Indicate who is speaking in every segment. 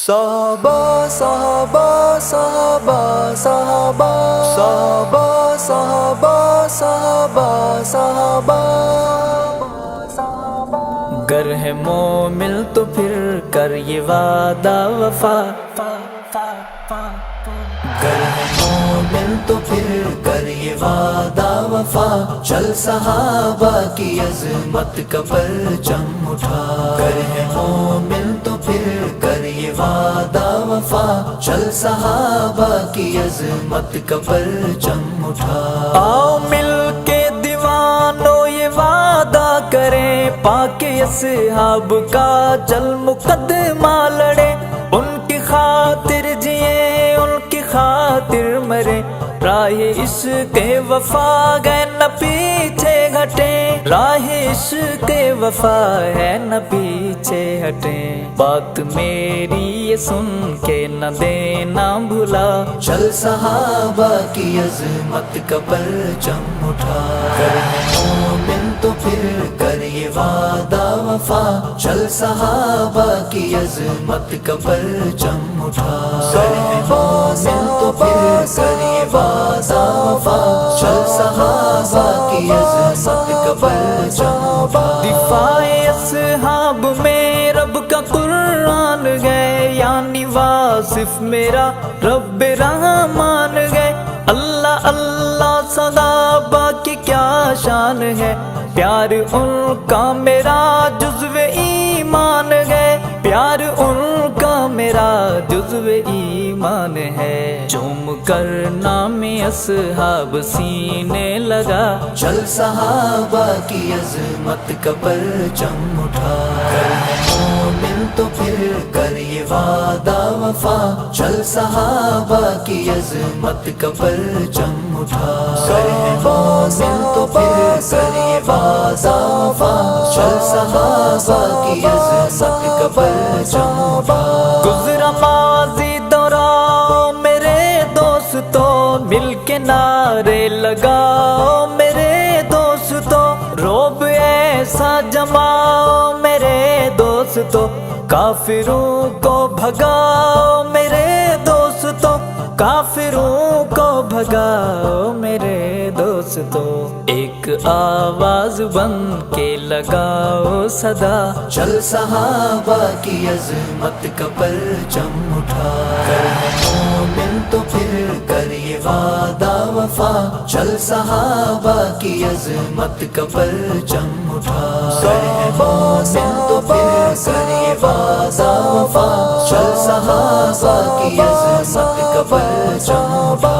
Speaker 1: صحابہ صحابہ صحابہ صحابہ صحابہ صحابہ صحابہ صحابہ گر ہے مومن تو پھر کر یہ وعدہ وفا، گر ہے مومن تو پھر کر یہ وعدہ وفا، چل صحابہ کی عظمت کا پرچم اٹھا، گر ہے مومن تو پھر کر یہ وعدہ وفا، چل صحابہ کی عظمت کا پرچم اٹھا۔ آؤ مل کے دیوانوں یہ وعدہ کریں، پاک اصحاب کا چل مقدمہ لڑے، ان کی خاطر جئیں ان کی خاطر مرے، راہ عشق وفا گئے نہ پیچھے ہٹیں، راہ عشق وفا ہے نہ پیچھے ہٹیں، بات میری یہ سن کے نہ دینا بھلا، چل صحابہ کی عظمت کا پرچم اٹھا، گر ہے مومن تو پھر کر یہ وعدہ وفا، چل صحابہ کی عظمت کا پرچم اٹھا، گر ہے مومن تو پھر کر یہ وعدہ وفا، چل صحابہ کی عظمت کا پرچم اٹھا۔ دفاع اصحاب میں رب کا قرآن گئے، یعنی واصف میرا رب رحمان گئے، اللہ اللہ صحابہ کی کیا شان ہے، پیار ان کا میرا جزو ایمان ہے، پیار ان کا میرا جزو ایمان ہے، چوم کر نام اصحاب سینے لگا، چل صحابہ کی عظمت کا پرچم اٹھا، گر ہے مومن تو پھر کر یہ وعدہ وفا، چل صحابہ کی عظمت کا پرچم اٹھا، گر ہے مومن تو پھر کر یہ وعدہ وفا، چل صحابہ کی عظمت کا پرچم اٹھا۔ گزرا ماضی دورہ میرے دوستو، مل کے نعرے لگاؤ میرے دوستو، روب ایسا جماؤ میرے دوستو، کافروں کو بھگاؤ میرے دوستو، کافروں کو بھگاؤ میرے دوستو، ایک آواز بن کے لگاؤ صدا، چل صحابہ کی عظمت کا پرچم اٹھا، گر ہے مومن تو پھر کر یہ وعدہ وفا، چل صحابہ کی عظمت کا پرچم اٹھا، گر ہے مومن تو پھر کر یہ وعدہ وفا، چل صحابہ کی عظمت کا پرچم اٹھا۔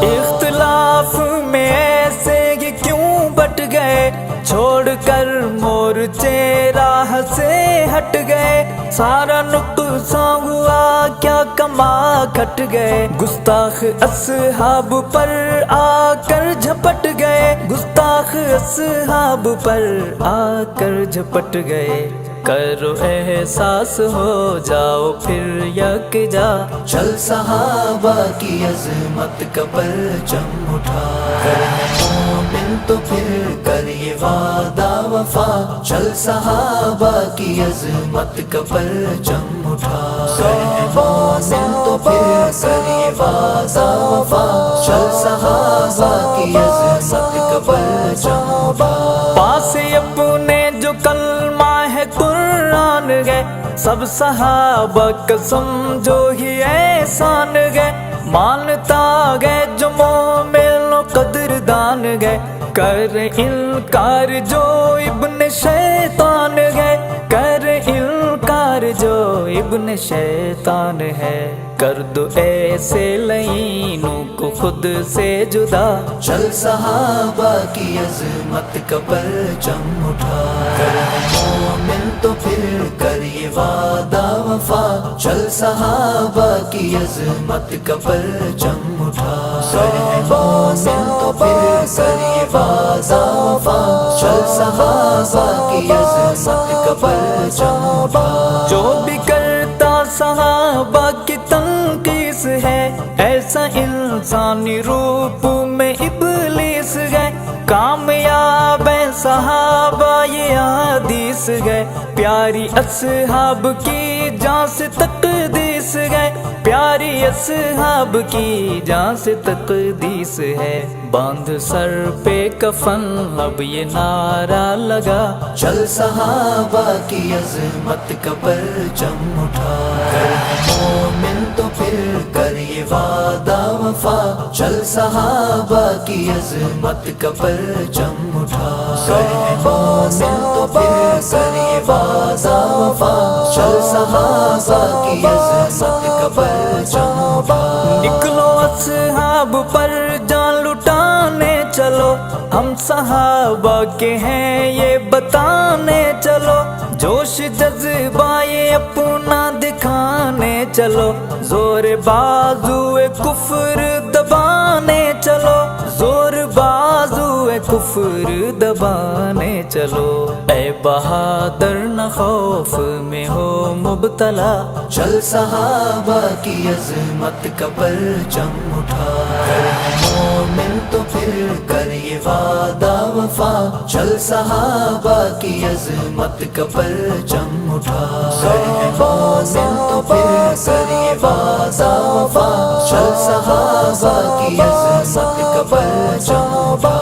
Speaker 1: اختلاف میں ایسے یہ کیوں بٹ گئے، چھوڑ کر مورچے راہ سے ہٹ گئے، سارا نقصان ہوا کیا کما کھٹ گئے، گستاخ اصحاب پر آ کر جھپٹ گئے، گستاخ اصحاب پر آ کر جھپٹ گئے، کرو احساس ہو جاؤ پھر یکجا، چل صحابہ کی عظمت کا پرچم اٹھا، گر ہے مومن تو پھر کر یہ وعدہ وفا، چل صحابہ کی عظمت کا پرچم اٹھا، گر ہے مومن تو پھر کر یہ وعدہ وفا، چل صحابہ کی عظمت کا پرچم اٹھا۔ پاس اپنے جو کلمہ ہے قرآن گئے، سب صحابہ کا سمجھو ہی احسان گئے، مانتا گئے جو مومن و قدردان گئے، کر انکار جو ابن شیطان گئے، کر انکار جو ابن شیطان ہے، کر دو ایسے لعینوں کو خود سے جدا، چل صحابہ کی عظمت کا پرچم اٹھا، گر ہے مومن تو پھر کر یہ وعدہ وفا، چل صحابہ کی عظمت کا پرچم اٹھا، گر ہے مومن تو پھر کر یہ وعدہ وفا، چل صحابہ کی عظمت کا پرچم اٹھا۔ جو بھی کرتا صحابہ کی تنقیس ہے، ایسا انسانی روپ میں ابلیس ہے، کامیاب ہے صحابہ یہ حدیث ہے، پیاری اصحاب کی جان سے تقدیس
Speaker 2: ہے، پیاری اصحاب کی جان سے تقدیس ہے، باندھ سر پہ کفن اب یہ نعرہ لگا،
Speaker 1: چل صحابہ کی عظمت کا پرچم اٹھا، کر ہے مومن تو پھر کر یہ وعدہ وفا، چل صحابہ کی عظمت کا پرچم اٹھا، کر ہے مومن تو پھر کر یہ وعدہ وفا، چل صحابہ کی عظمت کا پرچم اٹھا۔
Speaker 2: نکلو اصحاب پر جان لٹانے چلو، ہم صحابہ کے ہیں یہ بتانے چلو، جوش جذبہ یہ اپنا دکھانے چلو، زور بازو کفر دبانے چلو، زور بازو کفر دبانے چلو، اے بہادر نہ خوف میں ہو مبتلا،
Speaker 1: چل صحابہ کی عظمت کا پرچم اٹھا، کر ہے مومن تو پھر کر یہ وعدہ وفا، چل صحابہ کی عظمت کا پرچم اٹھا، کر ہے مومن تو پھر کر یہ وعدہ وفا، چل صحابہ کی عظمت کا پرچم اٹھا۔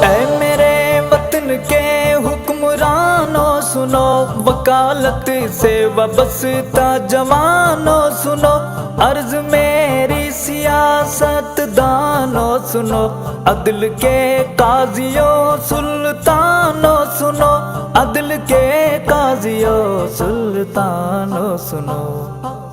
Speaker 2: اے میرے وطن کے حکمرانوں سنو، وکالت سے وابستہ جوانوں سنو، عرض میری سیاست دانوں سنو، عدل کے قاضیوں سلطانوں سنو، عدل کے قاضیوں سلطانوں سنو،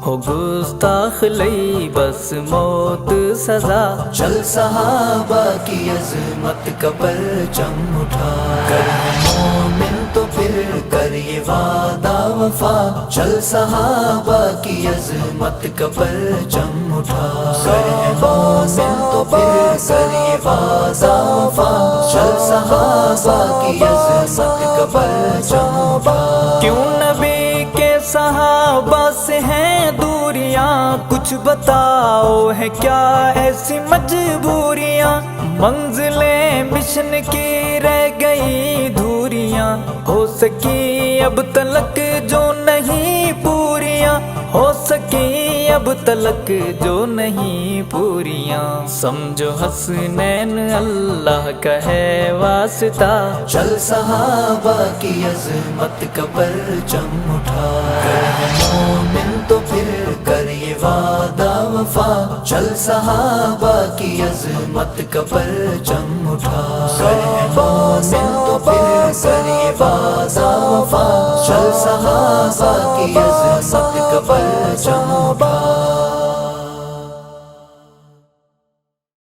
Speaker 2: ہو گستاخ لئی بس موت سزا،
Speaker 1: چل صحابہ کی عظمت کا پرچم اٹھا، کر ہے مومن تو پھر کر یہ وعدہ وفا، چل صحابہ کی عظمت کا پرچم اٹھا، کر ہے مومن تو پھر کر یہ وعدہ وفا، چل صحابہ کی عظمت کا پرچم اٹھا۔
Speaker 2: کیوں نبی کے صحابہ سے ہیں دوریاں، کچھ بتاؤ ہے کیا ایسی مجبوریاں، منزلیں مشن کی رہ گئی دھوریاں، ہو سکی اب تلک جو نہیں پوریاں، ہو سکی اب تلک جو نہیں پوریاں، سمجھو حسنین اللہ کا ہے واسطہ،
Speaker 1: چل صحابہ کی عظمت کا پرچم اٹھا، کر ہے مومن تو پھر کر یہ وعدہ وفا، چل صحابہ کی عظمت کا پرچم اٹھا، کر ہے مومن تو پھر کر یہ وعدہ وفا، چل صحابہ کی عظمت کا پرچم اٹھا۔